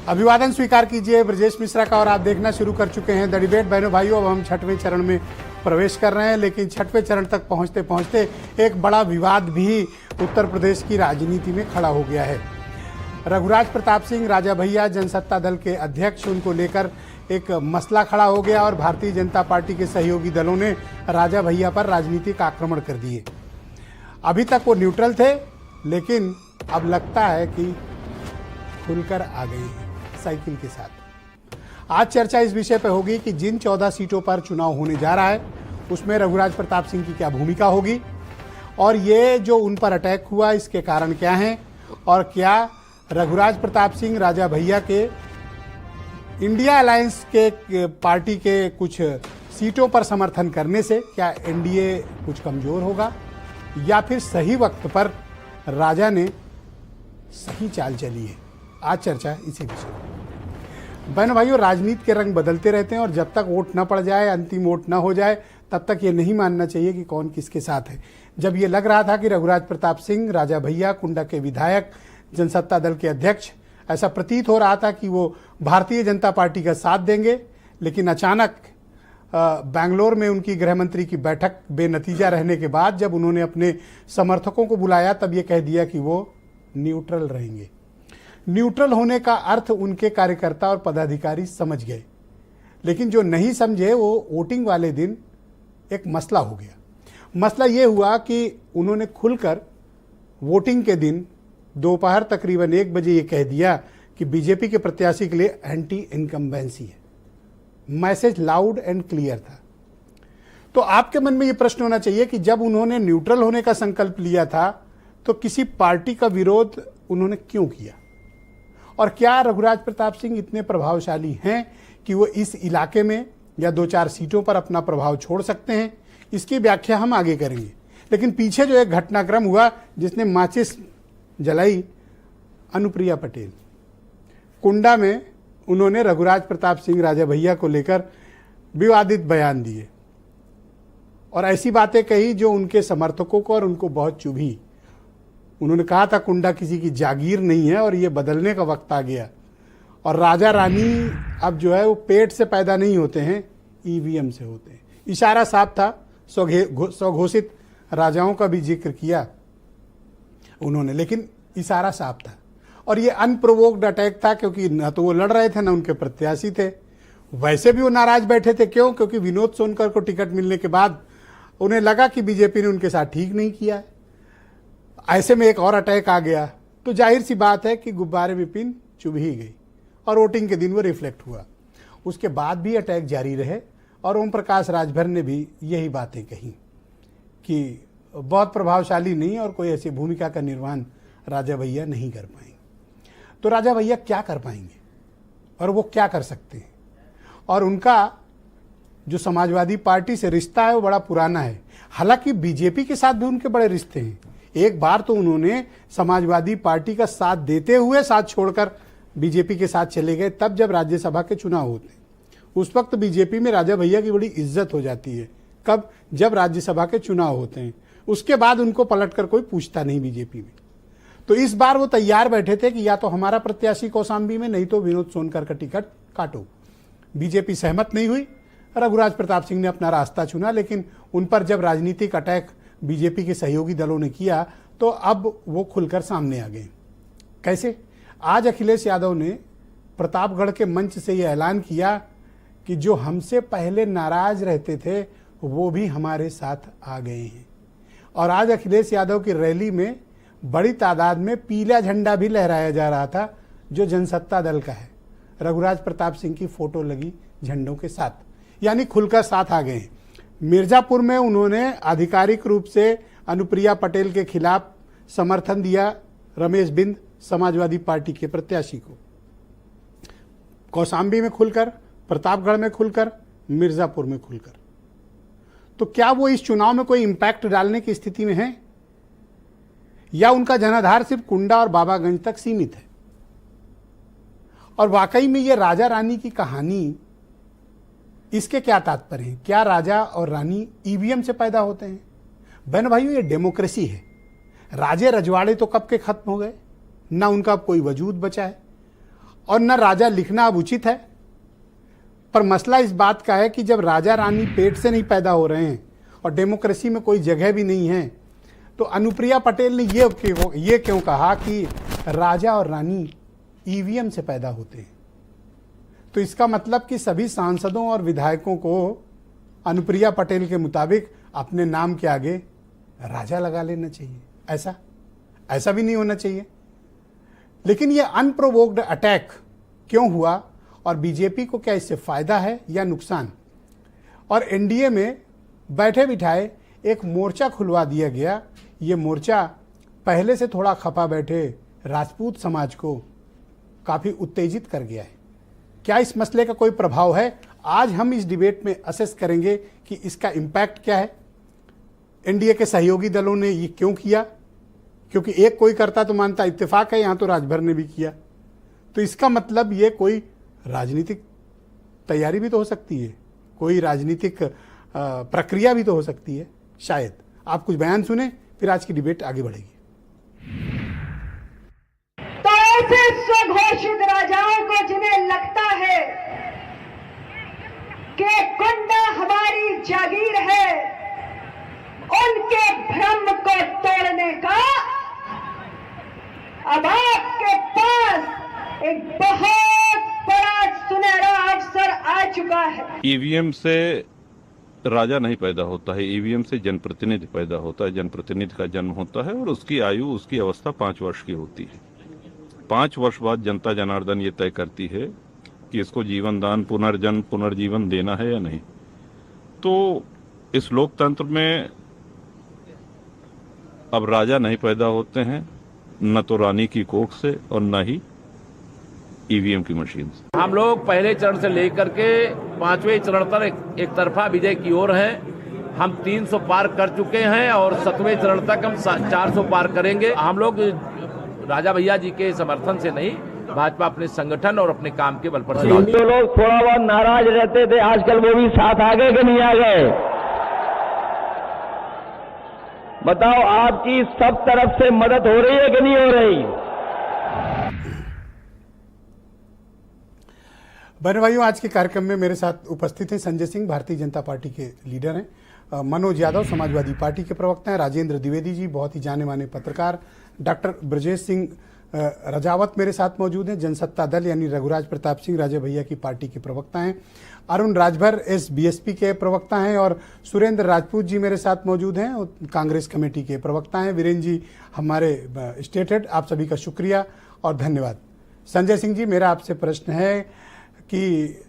अभिवादन स्वीकार कीजिए ब्रजेश मिश्रा का और आप देखना शुरू कर चुके हैं द डिबेट। बहनों भाइयों, अब हम छठवें चरण में प्रवेश कर रहे हैं, लेकिन छठवें चरण तक पहुंचते पहुंचते एक बड़ा विवाद भी उत्तर प्रदेश की राजनीति में खड़ा हो गया है। रघुराज प्रताप सिंह राजा भैया जनसत्ता दल के अध्यक्ष, उनको लेकर एक मसला खड़ा हो गया और भारतीय जनता पार्टी के सहयोगी दलों ने राजा भैया पर राजनीतिक आक्रमण कर दिए। अभी तक वो न्यूट्रल थे, लेकिन अब लगता है कि खुलकर आ गए हैं साइकिल के साथ। आज चर्चा इस विषय पर होगी कि जिन 14 सीटों पर चुनाव होने जा रहा है उसमें रघुराज प्रताप सिंह की क्या भूमिका होगी, और ये जो उन पर अटैक हुआ इसके कारण क्या हैं, और क्या रघुराज प्रताप सिंह राजा भैया के इंडिया अलायंस के पार्टी के कुछ सीटों पर समर्थन करने से क्या एनडीए कुछ कमजोर होगा, या फिर सही वक्त पर राजा ने सही चाल चली है। आज चर्चा इसी विषय में। बहनों भाइयों, राजनीति के रंग बदलते रहते हैं और जब तक वोट न पड़ जाए, अंतिम वोट न हो जाए, तब तक ये नहीं मानना चाहिए कि कौन किसके साथ है। जब ये लग रहा था कि रघुराज प्रताप सिंह राजा भैया कुंडा के विधायक, जनसत्ता दल के अध्यक्ष, ऐसा प्रतीत हो रहा था कि वो भारतीय जनता पार्टी का साथ देंगे, लेकिन अचानक बेंगलोर में उनकी गृह मंत्री की बैठक बेनतीजा रहने के बाद जब उन्होंने अपने समर्थकों को बुलाया, तब ये कह दिया कि वो न्यूट्रल रहेंगे। न्यूट्रल होने का अर्थ उनके कार्यकर्ता और पदाधिकारी समझ गए, लेकिन जो नहीं समझे वो वोटिंग वाले दिन एक मसला हो गया। मसला ये हुआ कि उन्होंने खुलकर वोटिंग के दिन दोपहर तकरीबन 1 बजे ये कह दिया कि बीजेपी के प्रत्याशी के लिए एंटी इनकम्बेंसी है। मैसेज लाउड एंड क्लियर था। तो आपके मन में ये प्रश्न होना चाहिए कि जब उन्होंने न्यूट्रल होने का संकल्प लिया था तो किसी पार्टी का विरोध उन्होंने क्यों किया, और क्या रघुराज प्रताप सिंह इतने प्रभावशाली हैं कि वो इस इलाके में या 2-4 सीटों पर अपना प्रभाव छोड़ सकते हैं, इसकी व्याख्या हम आगे करेंगे। लेकिन पीछे जो एक घटनाक्रम हुआ जिसने माचिस जलाई, अनुप्रिया पटेल कुंडा में उन्होंने रघुराज प्रताप सिंह राजा भैया को लेकर विवादित बयान दिए और ऐसी बातें कही जो उनके समर्थकों को और उनको बहुत चुभी। उन्होंने कहा था कुंडा किसी की जागीर नहीं है और ये बदलने का वक्त आ गया, और राजा रानी अब जो है वो पेट से पैदा नहीं होते हैं, ईवीएम से होते हैं। इशारा साफ था। स्वघोषित राजाओं का भी जिक्र किया उन्होंने, लेकिन इशारा साफ था और ये अनप्रोवोक्ड अटैक था, क्योंकि न तो वो लड़ रहे थे न उनके प्रत्याशी थे। वैसे भी वो नाराज बैठे थे। क्यों? क्योंकि विनोद सोनकर को टिकट मिलने के बाद उन्हें लगा कि बीजेपी ने उनके साथ ठीक नहीं किया है। ऐसे में एक और अटैक आ गया तो जाहिर सी बात है कि गुब्बारे में पिन चुभ ही गई और वोटिंग के दिन वो रिफ्लेक्ट हुआ। उसके बाद भी अटैक जारी रहे और ओम प्रकाश राजभर ने भी यही बातें कही कि बहुत प्रभावशाली नहीं और कोई ऐसी भूमिका का निर्वहन राजा भैया नहीं कर पाएंगे। तो राजा भैया क्या कर पाएंगे और वो क्या कर सकते हैं, और उनका जो समाजवादी पार्टी से रिश्ता है वो बड़ा पुराना है। हालांकि बीजेपी के साथ भी उनके बड़े रिश्ते हैं। एक बार तो उन्होंने समाजवादी पार्टी का साथ देते हुए साथ छोड़कर बीजेपी के साथ चले गए, तब जब राज्यसभा के चुनाव होते हैं उस वक्त बीजेपी में राजा भैया की बड़ी इज्जत हो जाती है। कब? जब राज्यसभा के चुनाव होते हैं। उसके बाद उनको पलटकर कोई पूछता नहीं बीजेपी में। तो इस बार वो तैयार बैठे थे कि या तो हमारा प्रत्याशी कौशाम्बी में, नहीं तो विनोद सोनकर का टिकट काटो। बीजेपी सहमत नहीं हुई। रघुराज प्रताप सिंह ने अपना रास्ता चुना, लेकिन उन पर जब राजनीतिक अटैक बीजेपी के सहयोगी दलों ने किया तो अब वो खुलकर सामने आ गए। कैसे? आज अखिलेश यादव ने प्रतापगढ़ के मंच से यह ऐलान किया कि जो हमसे पहले नाराज रहते थे वो भी हमारे साथ आ गए हैं, और आज अखिलेश यादव की रैली में बड़ी तादाद में पीला झंडा भी लहराया जा रहा था जो जनसत्ता दल का है। रघुराज प्रताप सिंह की फोटो लगी झंडों के साथ, यानी खुलकर साथ आ गए हैं। मिर्जापुर में उन्होंने आधिकारिक रूप से अनुप्रिया पटेल के खिलाफ समर्थन दिया, रमेश बिंद समाजवादी पार्टी के प्रत्याशी को। कौशाम्बी में खुलकर, प्रतापगढ़ में खुलकर, मिर्जापुर में खुलकर। तो क्या वो इस चुनाव में कोई इंपैक्ट डालने की स्थिति में है, या उनका जनाधार सिर्फ कुंडा और बाबागंज तक सीमित है? और वाकई में ये राजा रानी की कहानी, इसके क्या तात्पर्य है? क्या राजा और रानी ईवीएम से पैदा होते हैं? बहन भाइयों, ये डेमोक्रेसी है। राजे रजवाड़े तो कब के खत्म हो गए, ना उनका अब कोई वजूद बचा है। और न राजा लिखना अब उचित है। पर मसला इस बात का है कि जब राजा रानी पेट से नहीं पैदा हो रहे हैं और डेमोक्रेसी में कोई जगह भी नहीं है, तो अनुप्रिया पटेल ने ये क्यों कहा कि राजा और रानी ईवीएम से पैदा होते हैं। तो इसका मतलब कि सभी सांसदों और विधायकों को अनुप्रिया पटेल के मुताबिक अपने नाम के आगे राजा लगा लेना चाहिए। ऐसा भी नहीं होना चाहिए। लेकिन यह अनप्रोवोक्ड अटैक क्यों हुआ और बीजेपी को क्या इससे फायदा है या नुकसान? और एनडीए में बैठे बिठाए एक मोर्चा खुलवा दिया गया। ये मोर्चा पहले से थोड़ा खपा बैठे राजपूत समाज को काफी उत्तेजित कर गया है। क्या इस मसले का कोई प्रभाव है? आज हम इस डिबेट में असेस करेंगे कि इसका इम्पैक्ट क्या है। एनडीए के सहयोगी दलों ने ये क्यों किया? क्योंकि एक कोई करता तो मानता इत्तेफाक है, यहां तो राजभर ने भी किया। तो इसका मतलब ये कोई राजनीतिक तैयारी भी तो हो सकती है, कोई राजनीतिक प्रक्रिया भी तो हो सकती है शायद। आप कुछ बयान सुने, फिर आज की डिबेट आगे बढ़ेगी। तो ऐसे स्वघोषित राजाओं को जिन्हें लगता है कि कुंडा हमारी जागीर है, उनके भ्रम को तोड़ने का अब आपके पास एक बहुत बड़ा सुनहरा अवसर आ चुका है। ईवीएम से राजा नहीं पैदा होता है, ईवीएम से जनप्रतिनिधि पैदा होता है। जनप्रतिनिधि का जन्म होता है और उसकी आयु, उसकी अवस्था 5 वर्ष की होती है। 5 वर्ष बाद जनता जनार्दन ये तय करती है कि इसको जीवन दान, पुनर्जन्म, पुनर्जीवन देना है या नहीं। तो इस लोकतंत्र में अब राजा नहीं पैदा होते हैं, न तो रानी की कोख से और न ही ईवीएम की मशीन से। हम लोग पहले चरण से लेकर के 5वें चरण तक एक तरफा विजय की ओर हैं। हम 300 पार कर चुके हैं और 7वें चरण तक हम 400 पार करेंगे। हम लोग राजा भैया जी के समर्थन से नहीं, भाजपा अपने संगठन और अपने काम के बल पर से। जो लोग थोड़ा बहुत नाराज रहते थे, आजकल वो भी साथ आ गए कि नहीं आ गए? बताओ, आपकी सब तरफ से मदद हो रही है कि नहीं हो रही? बहन भाइयों, आज के कार्यक्रम में मेरे साथ उपस्थित हैं संजय सिंह, भारतीय जनता पार्टी के लीडर हैं, मनोज यादव, समाजवादी पार्टी के प्रवक्ता हैं, राजेंद्र द्विवेदी जी, बहुत ही जाने माने पत्रकार, डॉक्टर ब्रजेश सिंह रजावत मेरे साथ मौजूद हैं, जनसत्ता दल यानी रघुराज प्रताप सिंह राजा भैया की पार्टी के प्रवक्ता हैं, अरुण राजभर बीएसपी के प्रवक्ता हैं और सुरेंद्र राजपूत जी मेरे साथ मौजूद हैं, कांग्रेस कमेटी के प्रवक्ता हैं, वीरेंद्र जी हमारे स्टेट हेड। आप सभी का शुक्रिया और धन्यवाद। संजय सिंह जी, मेरा आपसे प्रश्न है कि